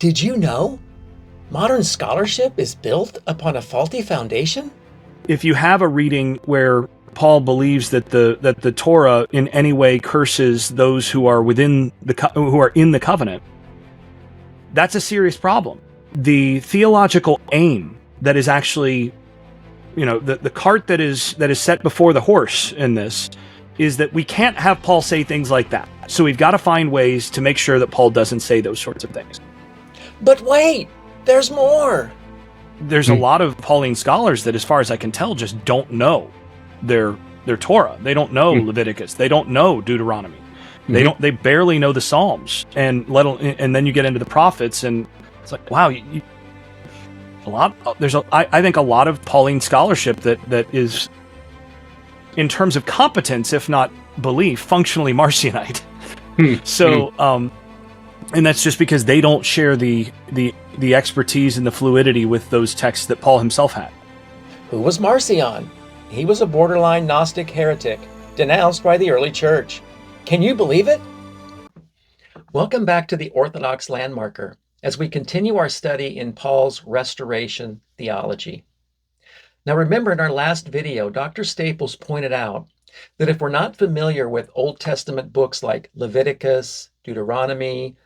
Did you know? Modern scholarship is built upon a faulty foundation? If you have a reading where Paul believes that the Torah in any way curses those who are in the covenant, that's a serious problem. The theological aim that is actually, the cart that is set before the horse in this is that we can't have Paul say things like that. So we've got to find ways to make sure that Paul doesn't say those sorts of things. But wait, there's more. There's a lot of Pauline scholars that, as far as I can tell, just don't know their Torah. They don't know Leviticus. They don't know Deuteronomy. They barely know the Psalms, and then you get into the prophets, and it's like, wow, I think a lot of Pauline scholarship that is, in terms of competence, if not belief, functionally Marcionite. And that's just because they don't share the expertise and the fluidity with those texts that Paul himself had. Who was Marcion? He was a borderline Gnostic heretic, denounced by the early church. Can you believe it? Welcome back to the Orthodox Landmarker, as we continue our study in Paul's Restoration Theology. Now remember, in our last video, Dr. Staples pointed out that if we're not familiar with Old Testament books like Leviticus, Deuteronomy,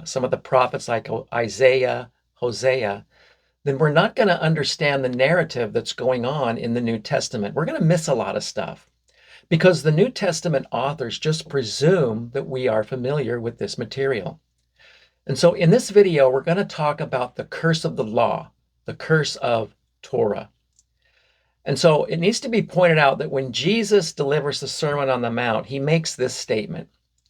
some of the prophets like Isaiah, Hosea, then we're not going to understand the narrative that's going on in the New Testament. We're going to miss a lot of stuff because the New Testament authors just presume that we are familiar with this material. And so in this video, we're going to talk about the curse of the law, the curse of Torah. And so it needs to be pointed out that when Jesus delivers the Sermon on the Mount, he makes this statement.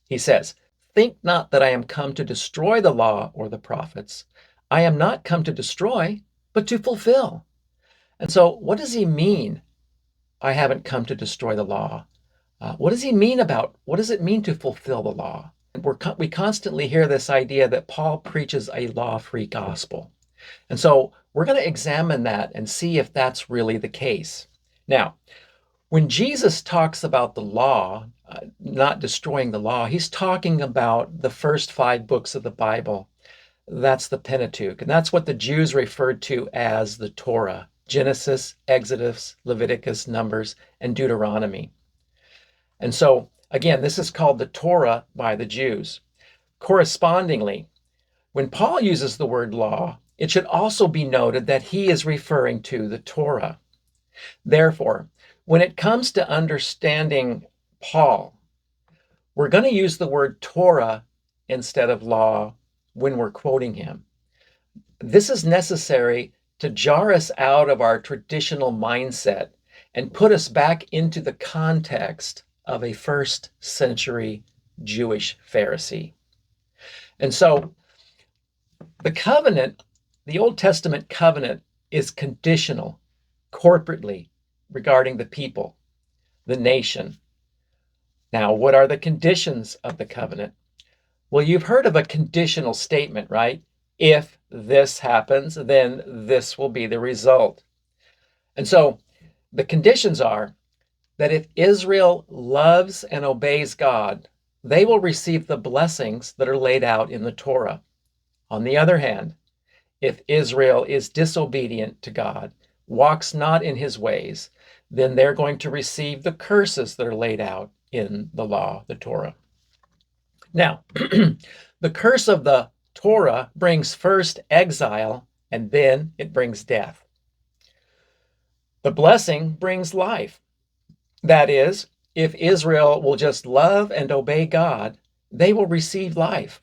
He says, "Think not that I am come to destroy the law or the prophets. I am not come to destroy, but to fulfill." And so what does he mean? I haven't come to destroy the law. What does it mean to fulfill the law? We constantly hear this idea that Paul preaches a law-free gospel. And so we're going to examine that and see if that's really the case. Now, when Jesus talks about the law, not destroying the law, he's talking about the first 5 books of the Bible. That's the Pentateuch, and that's what the Jews referred to as the Torah: Genesis, Exodus, Leviticus, Numbers, and Deuteronomy. And so, again, this is called the Torah by the Jews. Correspondingly, when Paul uses the word law, it should also be noted that he is referring to the Torah. Therefore, when it comes to understanding Paul, we're going to use the word Torah instead of law when we're quoting him. This is necessary to jar us out of our traditional mindset and put us back into the context of a first century Jewish Pharisee. And so the covenant, the Old Testament covenant, is conditional corporately regarding the people, the nation. Now, what are the conditions of the covenant? Well, you've heard of a conditional statement, right? If this happens, then this will be the result. And so the conditions are that if Israel loves and obeys God, they will receive the blessings that are laid out in the Torah. On the other hand, if Israel is disobedient to God, walks not in his ways, then they're going to receive the curses that are laid out in the law, the Torah. Now, the curse of the Torah brings first exile, and then it brings death. The blessing brings life. That is, if Israel will just love and obey God, they will receive life.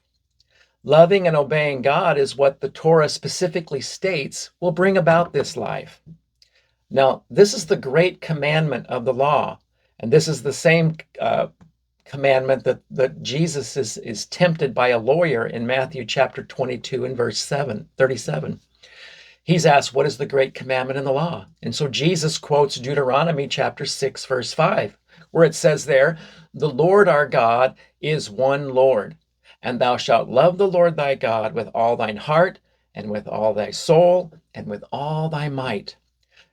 Loving and obeying God is what the Torah specifically states will bring about this life. Now, this is the great commandment of the law, and this is the same commandment that Jesus is tempted by a lawyer in Matthew chapter 22 and verse 37. He's asked, what is the great commandment in the law? And so Jesus quotes Deuteronomy chapter 6, verse 5, where it says there, "The Lord our God is one Lord, and thou shalt love the Lord thy God with all thine heart, and with all thy soul, and with all thy might."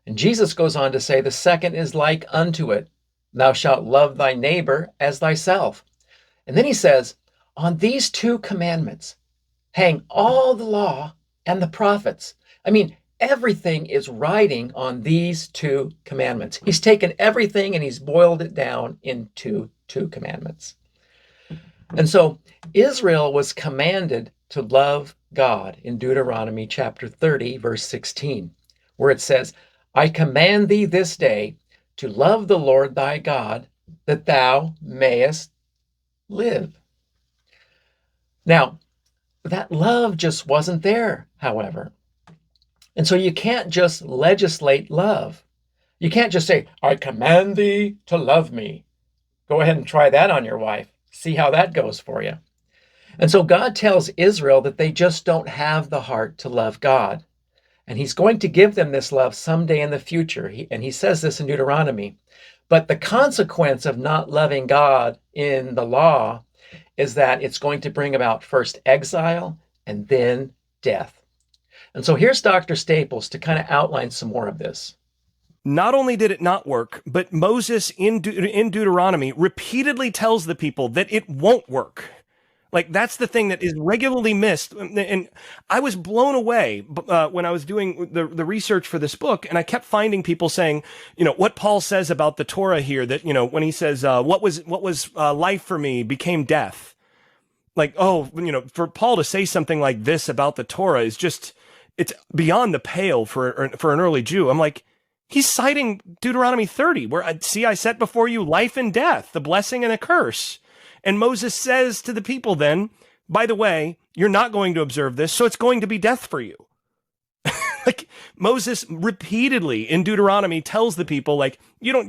And Jesus goes on to say, the second is like unto it, "Thou shalt love thy neighbor as thyself." And then he says, on these 2 commandments hang all the law and the prophets. I mean, everything is riding on these two commandments. He's taken everything and he's boiled it down into two commandments. And so Israel was commanded to love God in Deuteronomy chapter 30, verse 16, where it says, I command thee this day to love the Lord thy God, that thou mayest live. Now, that love just wasn't there, however. And so you can't just legislate love. You can't just say, I command thee to love me. Go ahead and try that on your wife. See how that goes for you. And so God tells Israel that they just don't have the heart to love God. And he's going to give them this love someday in the future. And he says this in Deuteronomy. But the consequence of not loving God in the law is that it's going to bring about first exile and then death. And so here's Dr. Staples to kind of outline some more of this. Not only did it not work, but Moses in Deuteronomy repeatedly tells the people that it won't work. Like, that's the thing that is regularly missed. And I was blown away when I was doing the research for this book, and I kept finding people saying, what Paul says about the Torah here, that, when he says, what was life for me became death. Like, for Paul to say something like this about the Torah is just, it's beyond the pale for an early Jew. I'm like, he's citing Deuteronomy 30, where I set before you life and death, the blessing and the curse. And Moses says to the people then, by the way, you're not going to observe this, so it's going to be death for you. Like, Moses repeatedly in Deuteronomy tells the people, like,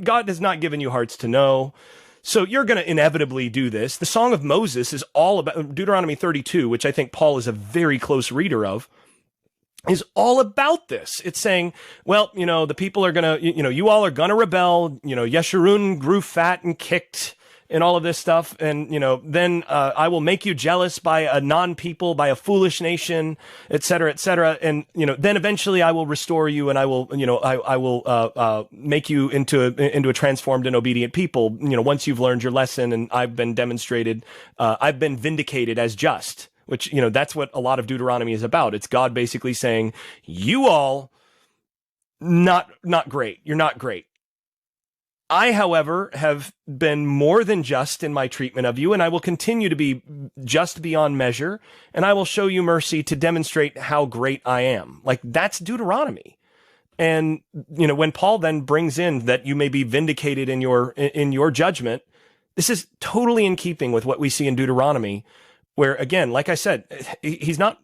God has not given you hearts to know, so you're going to inevitably do this. The Song of Moses is all about Deuteronomy 32, which I think Paul is a very close reader of, is all about this. It's saying, well, the people are going to, you all are going to rebel. Yeshurun grew fat and kicked and all of this stuff. And, then I will make you jealous by a non-people, by a foolish nation, et cetera, et cetera. And, then eventually I will restore you and I will, I will make you into a transformed and obedient people, once you've learned your lesson and I've been vindicated as just, which, that's what a lot of Deuteronomy is about. It's God basically saying, you all not great. You're not great. I, however, have been more than just in my treatment of you, and I will continue to be just beyond measure, and I will show you mercy to demonstrate how great I am. Like, that's Deuteronomy. And, when Paul then brings in that you may be vindicated in your judgment, this is totally in keeping with what we see in Deuteronomy, where, again, like I said, he's not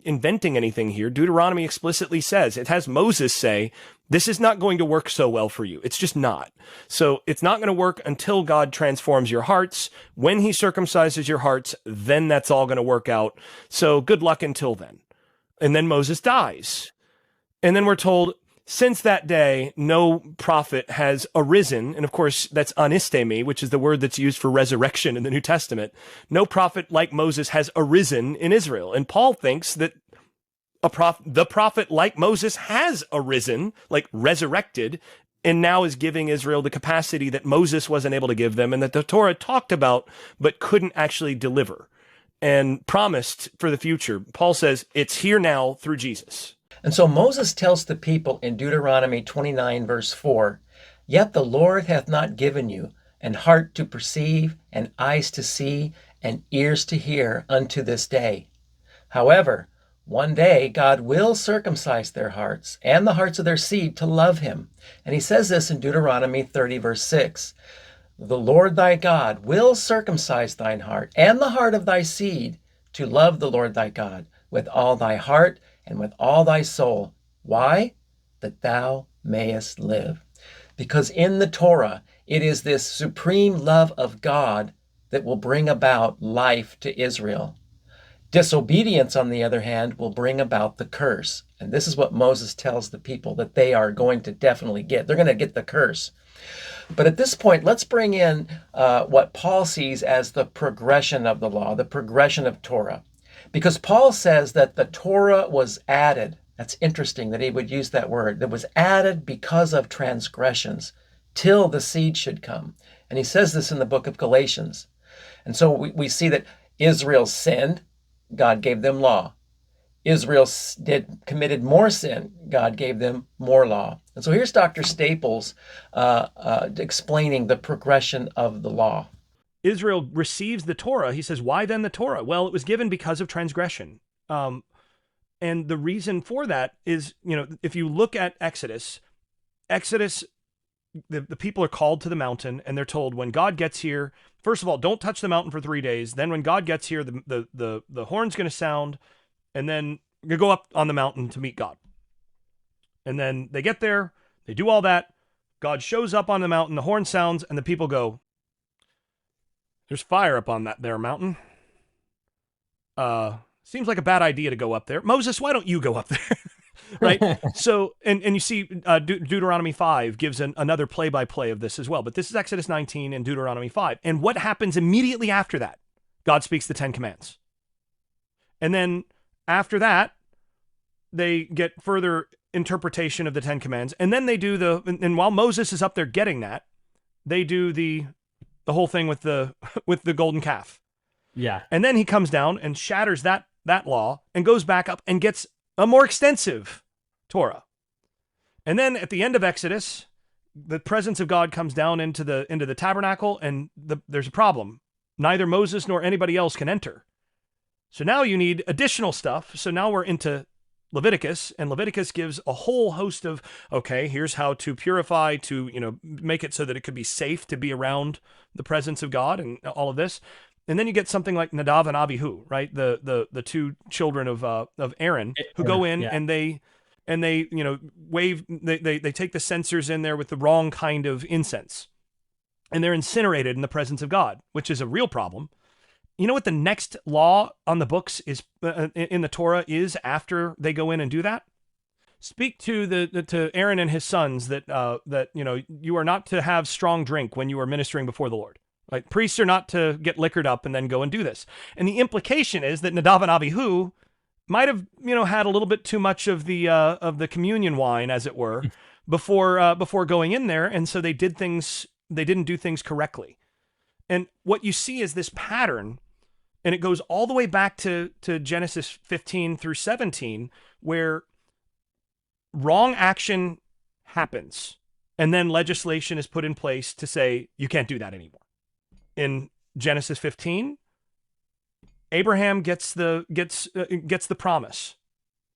inventing anything here. Deuteronomy explicitly says, it has Moses say, this is not going to work so well for you. It's just not. So it's not going to work until God transforms your hearts. When he circumcises your hearts, then that's all going to work out. So good luck until then. And then Moses dies. And then we're told, since that day, no prophet has arisen. And of course, that's anistemi, which is the word that's used for resurrection in the New Testament. No prophet like Moses has arisen in Israel. And Paul thinks that the prophet like Moses has arisen, like resurrected, and now is giving Israel the capacity that Moses wasn't able to give them and that the Torah talked about, but couldn't actually deliver and promised for the future. Paul says it's here now through Jesus. And so Moses tells the people in Deuteronomy 29, verse 4, yet the Lord hath not given you an heart to perceive, and eyes to see, and ears to hear unto this day. However, one day God will circumcise their hearts and the hearts of their seed to love him. And he says this in Deuteronomy 30, verse 6. The Lord thy God will circumcise thine heart and the heart of thy seed to love the Lord thy God with all thy heart and with all thy soul. Why? That thou mayest live. Because in the Torah, it is this supreme love of God that will bring about life to Israel. Disobedience, on the other hand, will bring about the curse. And this is what Moses tells the people that they are going to definitely get. They're going to get the curse. But at this point, let's bring in what Paul sees as the progression of the law, the progression of Torah. Because Paul says that the Torah was added. That's interesting that he would use that word. That was added because of transgressions till the seed should come. And he says this in the book of Galatians. And so we see that Israel sinned. God gave them law. Israel committed more sin. God gave them more law. And so here's Dr. Staples explaining the progression of the law. Israel receives the Torah. He says, why then the Torah? Well, it was given because of transgression. And the reason for that is, if you look at Exodus, the people are called to the mountain and they're told when God gets here, first of all, don't touch the mountain for 3 days. Then when God gets here, the horn's going to sound, and then you go up on the mountain to meet God. And then they get there, they do all that. God shows up on the mountain, the horn sounds, and the people go, there's fire up on that there mountain. Seems like a bad idea to go up there. Moses, why don't you go up there? Right? So, and you see Deuteronomy 5 gives another play-by-play of this as well. But this is Exodus 19 and Deuteronomy 5. And what happens immediately after that? God speaks the 10 commands. And then after that, they get further interpretation of the 10 commands. And then they do and while Moses is up there getting that, they do the whole thing with the golden calf. Yeah. And then he comes down and shatters that law and goes back up and gets a more extensive Torah. And then at the end of Exodus, the presence of God comes down into the tabernacle, and there's a problem. Neither Moses nor anybody else can enter. So now you need additional stuff. So now we're into Leviticus, and Leviticus gives a whole host of, okay, here's how to purify, to, make it so that it could be safe to be around the presence of God and all of this. And then you get something like Nadav and Abihu, right? The two children of Aaron, who go in and they wave, they take the censers in there with the wrong kind of incense, and they're incinerated in the presence of God, which is a real problem. You know what the next law on the books is in the Torah is after they go in and do that? Speak to Aaron and his sons that you are not to have strong drink when you are ministering before the Lord. Right? Priests are not to get liquored up and then go and do this. And the implication is that Nadav and Abihu might have, had a little bit too much of the communion wine, as it were, before going in there, and so they didn't do things correctly. And what you see is this pattern, and it goes all the way back to Genesis 15 through 17, where wrong action happens, and then legislation is put in place to say you can't do that anymore. In Genesis 15, Abraham gets the promise.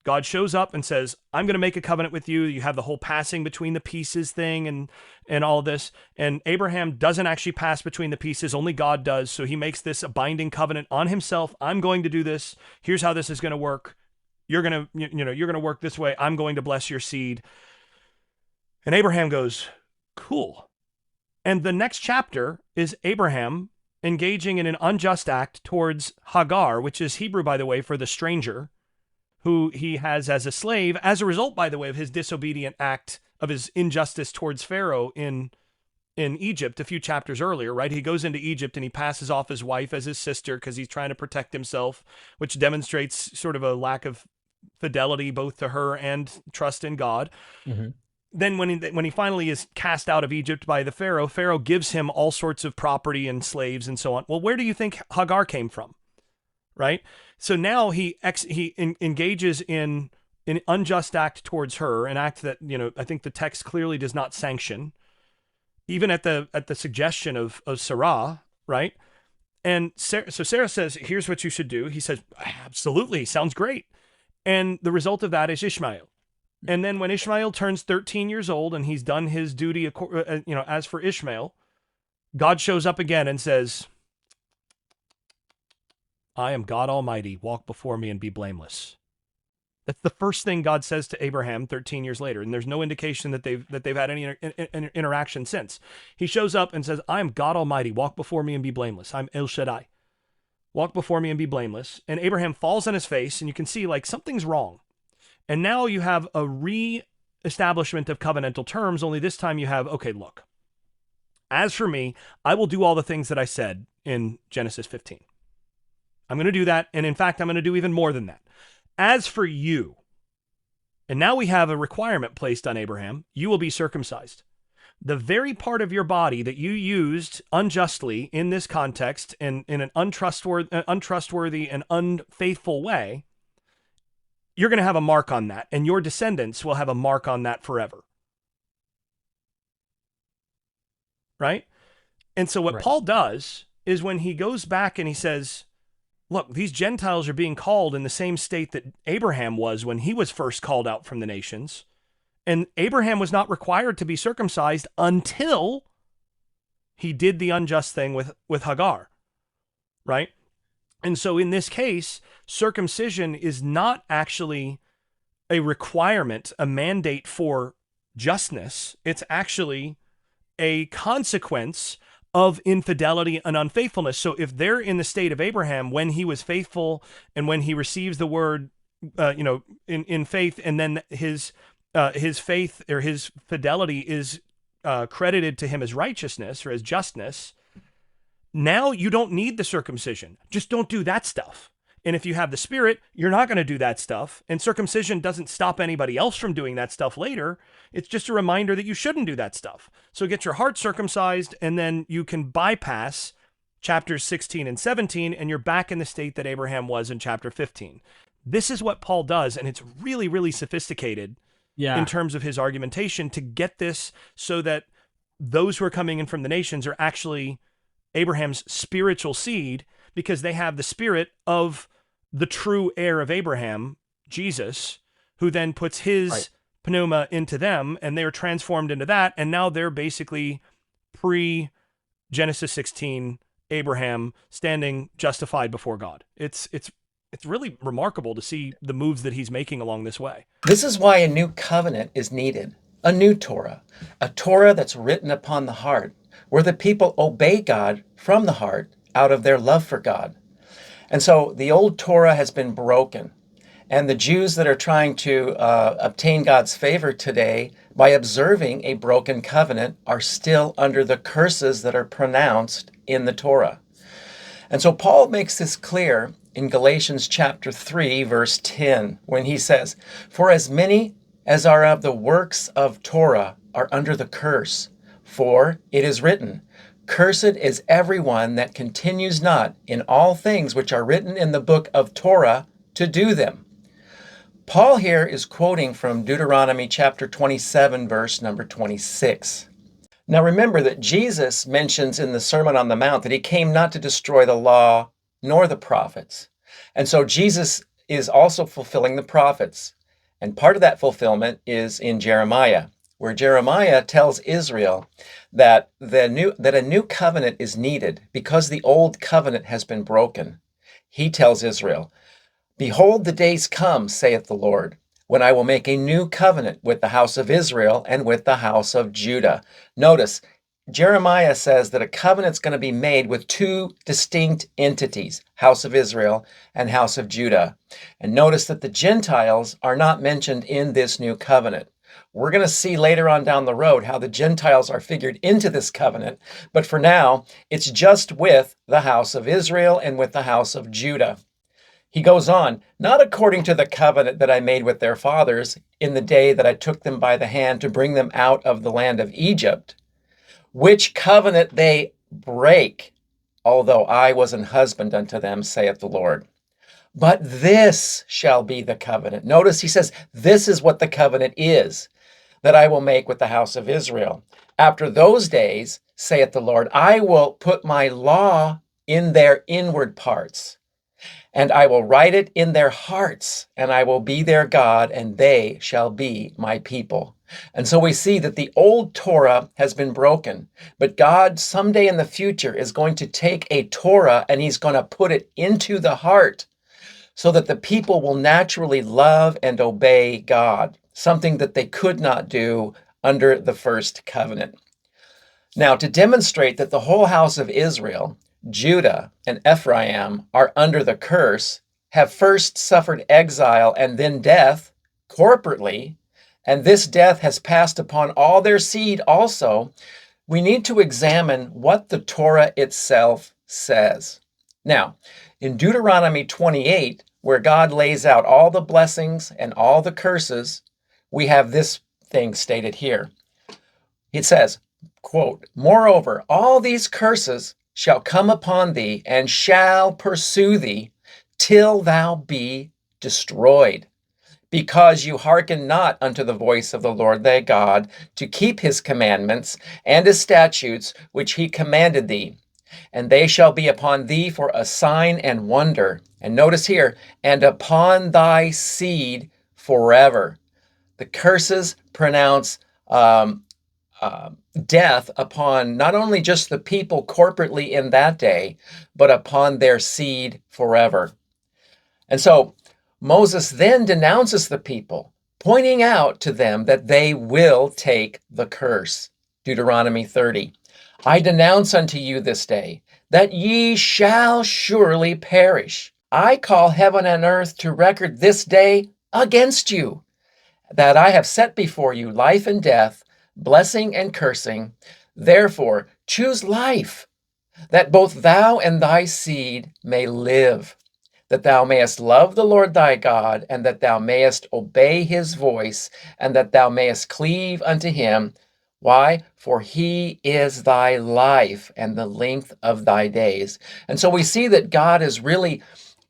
God shows up and says, I'm going to make a covenant with you. You have the whole passing between the pieces thing and all this. And Abraham doesn't actually pass between the pieces. Only God does. So he makes this a binding covenant on himself. I'm going to do this. Here's how this is going to work. You're going to work this way. I'm going to bless your seed. And Abraham goes, cool. And the next chapter is Abraham engaging in an unjust act towards Hagar, which is Hebrew, by the way, for the stranger, who he has as a slave, as a result, by the way, of his disobedient act of his injustice towards Pharaoh in Egypt a few chapters earlier, right? He goes into Egypt and he passes off his wife as his sister because he's trying to protect himself, which demonstrates sort of a lack of fidelity both to her and trust in God. Mm-hmm. Then when he finally is cast out of Egypt by the Pharaoh gives him all sorts of property and slaves and so on. Well, where do you think Hagar came from? Right? So now he engages in an unjust act towards her, an act that, I think the text clearly does not sanction, even at the suggestion of Sarah, right? And so Sarah says, here's what you should do. He says, absolutely, sounds great. And the result of that is Ishmael. And then when Ishmael turns 13 years old and he's done his duty, as for Ishmael, God shows up again and says, I am God Almighty, walk before me and be blameless. That's the first thing God says to Abraham 13 years later, and there's no indication that they've had any interaction since. He shows up and says, I am God Almighty, walk before me and be blameless. I'm El Shaddai. Walk before me and be blameless. And Abraham falls on his face, and you can see something's wrong. And now you have a re-establishment of covenantal terms, only this time you have, okay, look, as for me, I will do all the things that I said in Genesis 15. I'm going to do that, and in fact, I'm going to do even more than that. As for you, and now we have a requirement placed on Abraham, you will be circumcised. the very part of your body that you used unjustly in this context and in an untrustworthy and unfaithful way, you're going to have a mark on that, and your descendants will have a mark on that forever. Right? And so what Paul does is when he goes back and he says, look, these Gentiles are being called in the same state that Abraham was when he was first called out from the nations. And Abraham was not required to be circumcised until he did the unjust thing with Hagar, right? And so in this case, circumcision is not actually a requirement, a mandate for justness. It's actually a consequence of infidelity and unfaithfulness. So if they're in the state of Abraham when he was faithful and when he receives the word, in faith, and then his faith or his fidelity is credited to him as righteousness or as justness, now you don't need the circumcision. Just don't do that stuff. And if you have the Spirit, you're not going to do that stuff. And circumcision doesn't stop anybody else from doing that stuff later. It's just a reminder that you shouldn't do that stuff. So get your heart circumcised, and then you can bypass chapters 16 and 17, and you're back in the state that Abraham was in chapter 15. This is what Paul does, and it's really, really sophisticated in terms of his argumentation to get this so that those who are coming in from the nations are actually Abraham's spiritual seed, because they have the spirit of the true heir of Abraham, Jesus, who then puts his pneuma into them, and they're transformed into that, and now they're basically pre-Genesis 16 Abraham standing justified before God. It's really remarkable to see the moves that he's making along this way. This is why a new covenant is needed, a new Torah, a Torah that's written upon the heart, where the people obey God from the heart out of their love for God. And so the old Torah has been broken. And the Jews that are trying to obtain God's favor today by observing a broken covenant are still under the curses that are pronounced in the Torah. And so Paul makes this clear in Galatians chapter 3, verse 10, when he says, "For as many as are of the works of Torah are under the curse, for it is written, Cursed is everyone that continues not in all things which are written in the book of Torah to do them." Paul here is quoting from Deuteronomy chapter 27, verse number 26. Now remember that Jesus mentions in the Sermon on the Mount that he came not to destroy the law nor the prophets. And so Jesus is also fulfilling the prophets. And part of that fulfillment is in Jeremiah, where Jeremiah tells Israel that a new covenant is needed because the old covenant has been broken. He tells Israel, "Behold, the days come, saith the Lord, when I will make a new covenant with the house of Israel and with the house of Judah." Notice, Jeremiah says that a covenant's going to be made with two distinct entities, house of Israel and house of Judah. And notice that the Gentiles are not mentioned in this new covenant. We're going to see later on down the road how the Gentiles are figured into this covenant, but for now, it's just with the house of Israel and with the house of Judah. He goes on, "Not according to the covenant that I made with their fathers in the day that I took them by the hand to bring them out of the land of Egypt, which covenant they break, although I was an husband unto them, saith the Lord. But this shall be the covenant." Notice he says, this is what the covenant is, "that I will make with the house of Israel. After those days, saith the Lord, I will put my law in their inward parts, and I will write it in their hearts, and I will be their God, and they shall be my people." And so we see that the old Torah has been broken, but God someday in the future is going to take a Torah and he's going to put it into the heart so that the people will naturally love and obey God, something that they could not do under the first covenant. Now, to demonstrate that the whole house of Israel, Judah and Ephraim are under the curse, have first suffered exile and then death corporately, and this death has passed upon all their seed also, we need to examine what the Torah itself says. Now, in Deuteronomy 28, where God lays out all the blessings and all the curses, we have this thing stated here. It says, quote, "Moreover, all these curses shall come upon thee and shall pursue thee till thou be destroyed, because you hearken not unto the voice of the Lord thy God to keep his commandments and his statutes which he commanded thee. And they shall be upon thee for a sign and wonder." And notice here, "and upon thy seed forever." The curses pronounce death upon not only just the people corporately in that day, but upon their seed forever. And so Moses then denounces the people, pointing out to them that they will take the curse. Deuteronomy 30. "I denounce unto you this day that ye shall surely perish. I call heaven and earth to record this day against you, that I have set before you life and death, blessing and cursing. Therefore choose life, that both thou and thy seed may live, that thou mayest love the Lord thy God, and that thou mayest obey his voice, and that thou mayest cleave unto him." Why? "For he is thy life and the length of thy days." And so we see that God is really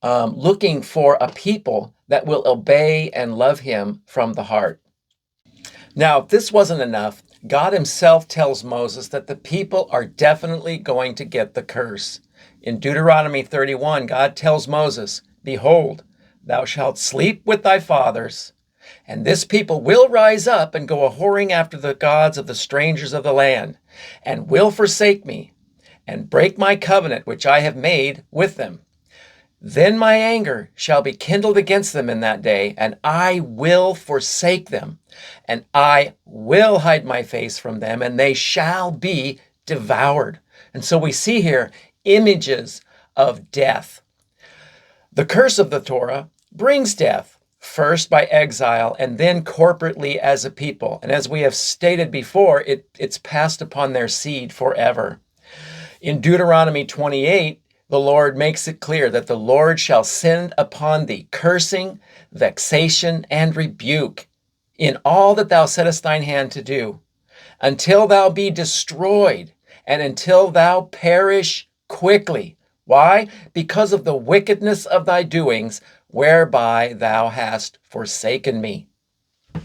looking for a people that will obey and love him from the heart. Now, if this wasn't enough, God himself tells Moses that the people are definitely going to get the curse. In Deuteronomy 31, God tells Moses, "Behold, thou shalt sleep with thy fathers, and this people will rise up and go a-whoring after the gods of the strangers of the land, and will forsake me, and break my covenant which I have made with them. Then my anger shall be kindled against them in that day, and I will forsake them, and I will hide my face from them, and they shall be devoured." And so we see here images of death. The curse of the Torah brings death, first by exile and then corporately as a people. And as we have stated before, it's passed upon their seed forever. In Deuteronomy 28, the Lord makes it clear that the Lord shall send upon thee cursing, vexation, and rebuke in all that thou settest thine hand to do, until thou be destroyed, and until thou perish quickly. Why? Because of the wickedness of thy doings, whereby thou hast forsaken me.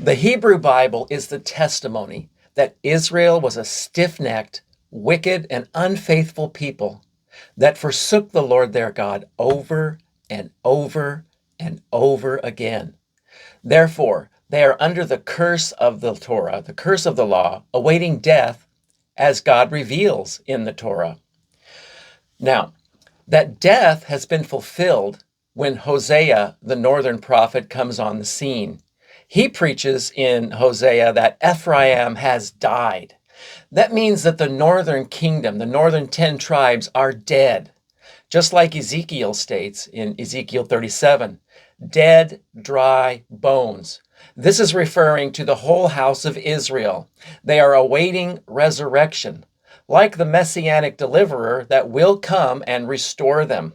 The Hebrew Bible is the testimony that Israel was a stiff-necked, wicked, and unfaithful people that forsook the Lord their God over and over and over again. Therefore, they are under the curse of the Torah, the curse of the law, awaiting death as God reveals in the Torah. Now, that death has been fulfilled when Hosea, the northern prophet, comes on the scene. He preaches in Hosea that Ephraim has died. That means that the northern kingdom, the northern 10 tribes, are dead. Just like Ezekiel states in Ezekiel 37, dead, dry bones. This is referring to the whole house of Israel. They are awaiting resurrection, like the messianic deliverer that will come and restore them.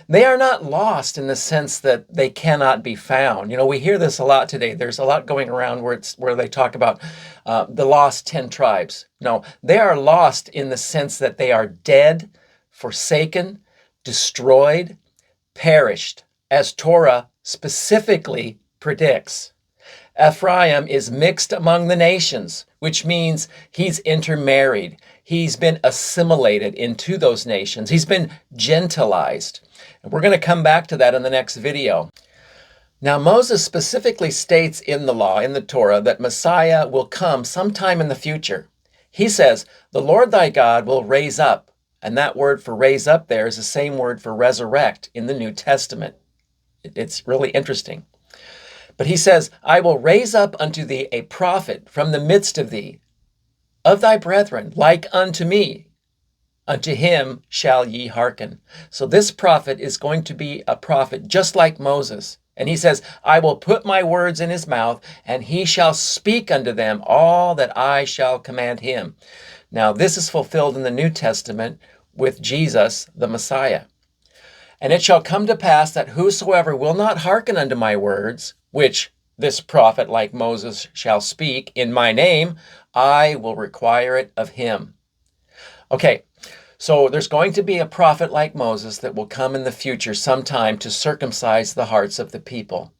They are not lost in the sense that they cannot be found. You know, we hear this a lot today. There's a lot going around where they talk about the lost 10 tribes. No, they are lost in the sense that they are dead, forsaken, destroyed, perished, as Torah specifically predicts. Ephraim is mixed among the nations, which means he's intermarried. He's been assimilated into those nations. He's been gentilized. And we're going to come back to that in the next video. Now, Moses specifically states in the law, in the Torah, that Messiah will come sometime in the future. He says, "The Lord thy God will raise up." And that word for raise up there is the same word for resurrect in the New Testament. It's really interesting. But he says, "I will raise up unto thee a prophet from the midst of thee, of thy brethren, like unto me. Unto him shall ye hearken." So this prophet is going to be a prophet just like Moses. And he says, "I will put my words in his mouth, and he shall speak unto them all that I shall command him." Now, this is fulfilled in the New Testament with Jesus, the Messiah. "And it shall come to pass that whosoever will not hearken unto my words, which this prophet like Moses shall speak in my name, I will require it of him. Okay, so there's going to be a prophet like Moses that will come in the future sometime to circumcise the hearts of the people.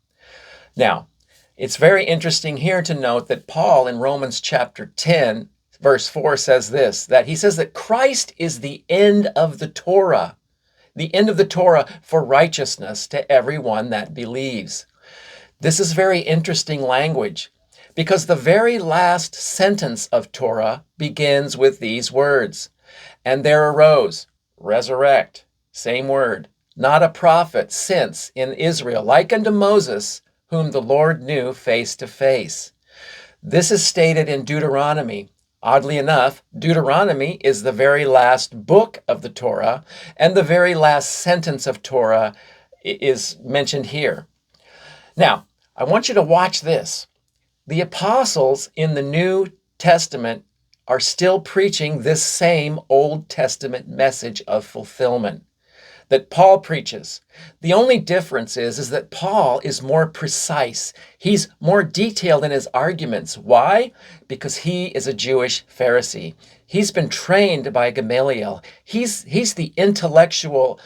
Now, it's very interesting here to note that Paul in Romans chapter 10, verse 4 says this, that he says that Christ is the end of the Torah for righteousness to everyone that believes. This is very interesting language because the very last sentence of Torah begins with these words, and there arose, resurrect, same word, not a prophet since in Israel, like unto Moses, whom the Lord knew face to face. This is stated in Deuteronomy. Oddly enough, Deuteronomy is the very last book of the Torah, and the very last sentence of Torah is mentioned here. Now, I want you to watch this. The apostles in the New Testament are still preaching this same Old Testament message of fulfillment that Paul preaches. The only difference is that Paul is more precise. He's more detailed in his arguments. Why? Because he is a Jewish Pharisee. He's been trained by Gamaliel. He's the intellectual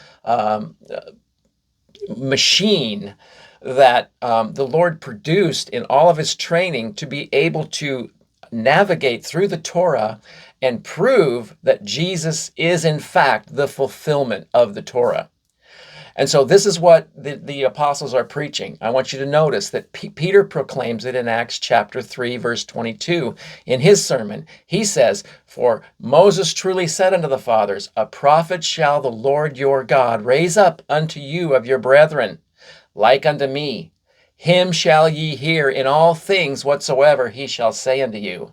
machine that the Lord produced in all of his training to be able to navigate through the Torah and prove that Jesus is in fact the fulfillment of the Torah. And so this is what the apostles are preaching. I want you to notice that Peter proclaims it in Acts chapter 3, verse 22. In his sermon, he says, for Moses truly said unto the fathers, a prophet shall the Lord your God raise up unto you of your brethren, like unto me. Him shall ye hear in all things whatsoever he shall say unto you.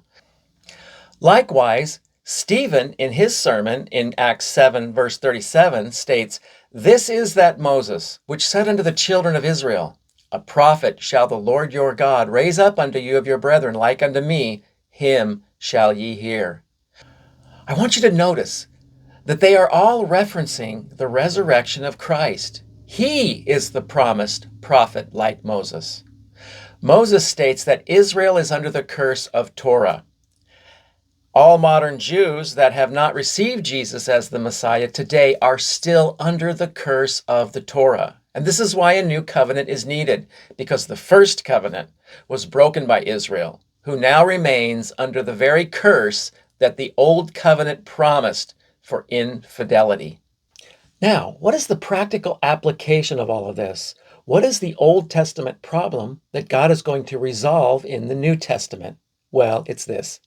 Likewise, Stephen, in his sermon in Acts 7, verse 37, states, this is that Moses, which said unto the children of Israel, a prophet shall the Lord your God raise up unto you of your brethren, like unto me, him shall ye hear. I want you to notice that they are all referencing the resurrection of Christ. He is the promised prophet like Moses. Moses states that Israel is under the curse of Torah. All modern Jews that have not received Jesus as the Messiah today are still under the curse of the Torah. And this is why a new covenant is needed, because the first covenant was broken by Israel, who now remains under the very curse that the old covenant promised for infidelity. Now, what is the practical application of all of this? What is the Old Testament problem that God is going to resolve in the New Testament? Well, it's this,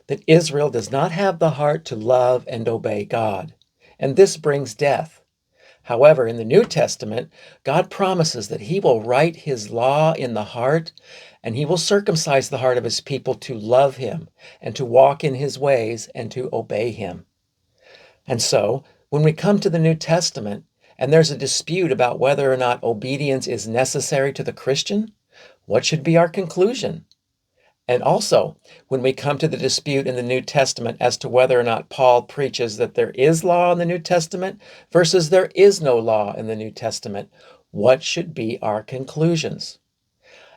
that Israel does not have the heart to love and obey God, and this brings death. However, in the New Testament, God promises that he will write his law in the heart, and he will circumcise the heart of his people to love him and to walk in his ways and to obey him. And so, when we come to the New Testament, and there's a dispute about whether or not obedience is necessary to the Christian, what should be our conclusion? And also, when we come to the dispute in the New Testament as to whether or not Paul preaches that there is law in the New Testament versus there is no law in the New Testament, what should be our conclusions?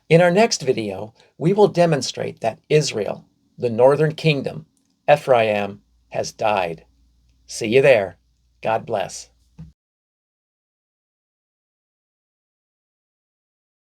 In our next video, we will demonstrate that Israel, the northern kingdom, Ephraim, has died. See you there. God bless.